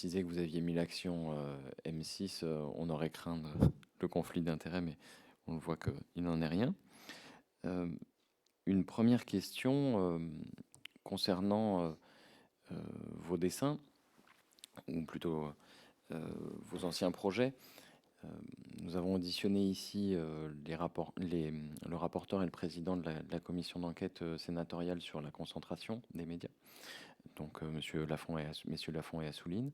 précisé que vous aviez mis l'action M6, on aurait craint le conflit d'intérêts, mais on voit qu'il n'en est rien. Une première question concernant vos dessins, ou plutôt vos anciens projets. Nous avons auditionné ici le rapporteur et le président de la commission d'enquête sénatoriale sur la concentration des médias, donc messieurs Lafont et Assouline,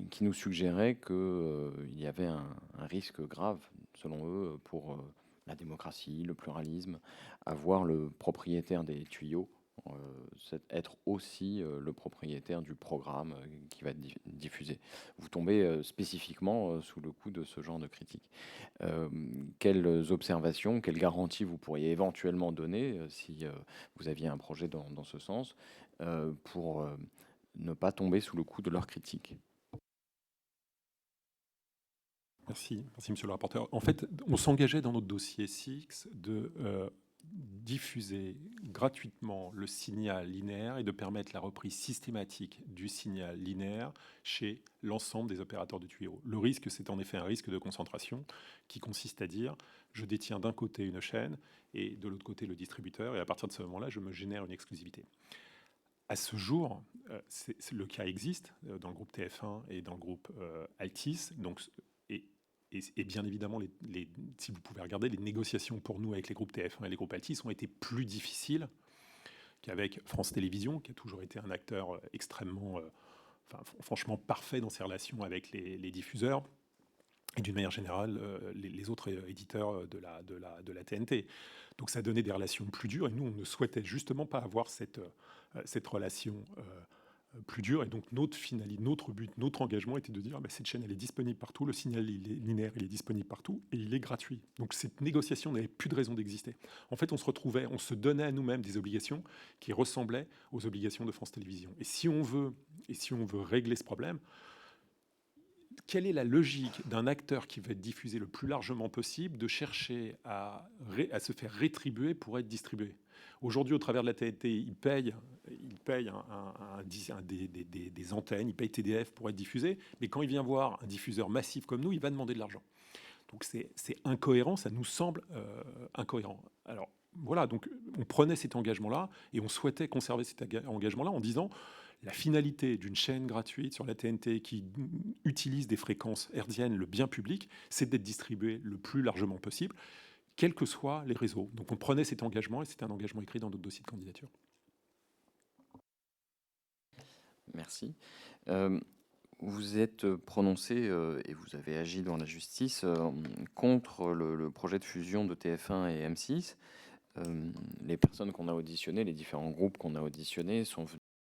qui nous suggérait qu'il y avait un risque grave, selon eux, pour la démocratie, le pluralisme, à voir le propriétaire des tuyaux être aussi le propriétaire du programme qui va être diffusé. Vous tombez spécifiquement sous le coup de ce genre de critique. Quelles observations, quelles garanties vous pourriez éventuellement donner si vous aviez un projet dans ce sens pour ne pas tomber sous le coup de leurs critiques? Merci, monsieur le rapporteur. En fait, on s'engageait dans notre dossier SIX de diffuser gratuitement le signal linéaire et de permettre la reprise systématique du signal linéaire chez l'ensemble des opérateurs de tuyaux. Le risque, c'est en effet un risque de concentration qui consiste à dire je détiens d'un côté une chaîne et de l'autre côté le distributeur, et à partir de ce moment-là, je me génère une exclusivité. À ce jour, le cas existe dans le groupe TF1 et dans le groupe Altis. Donc, et bien évidemment, si vous pouvez regarder, les négociations pour nous avec les groupes TF1 et les groupes Altis ont été plus difficiles qu'avec France Télévisions, qui a toujours été un acteur extrêmement, franchement parfait dans ses relations avec les diffuseurs. Et d'une manière générale, les autres éditeurs de la TNT. Donc ça donnait des relations plus dures, et nous, on ne souhaitait justement pas avoir cette relation plus dure. Et donc notre but, notre engagement était de dire cette chaîne, elle est disponible partout, le signal linéaire, il est disponible partout, et il est gratuit. Donc cette négociation n'avait plus de raison d'exister. En fait, on se donnait à nous-mêmes des obligations qui ressemblaient aux obligations de France Télévisions. Et si on veut régler ce problème, quelle est la logique d'un acteur qui veut être diffusé le plus largement possible de chercher à se faire rétribuer pour être distribué? Aujourd'hui, au travers de la TNT, il paye des antennes, il paye TDF pour être diffusé, mais quand il vient voir un diffuseur massif comme nous, il va demander de l'argent. Donc c'est incohérent, ça nous semble incohérent. Alors voilà, donc on prenait cet engagement-là et on souhaitait conserver cet engagement-là en disant la finalité d'une chaîne gratuite sur la TNT qui utilise des fréquences hertziennes, le bien public, c'est d'être distribué le plus largement possible, quels que soient les réseaux. Donc on prenait cet engagement et c'était un engagement écrit dans notre dossier de candidature. Merci. Vous êtes prononcé et vous avez agi dans la justice contre le projet de fusion de TF1 et M6. Les personnes qu'on a auditionnées, les différents groupes qu'on a auditionnés sont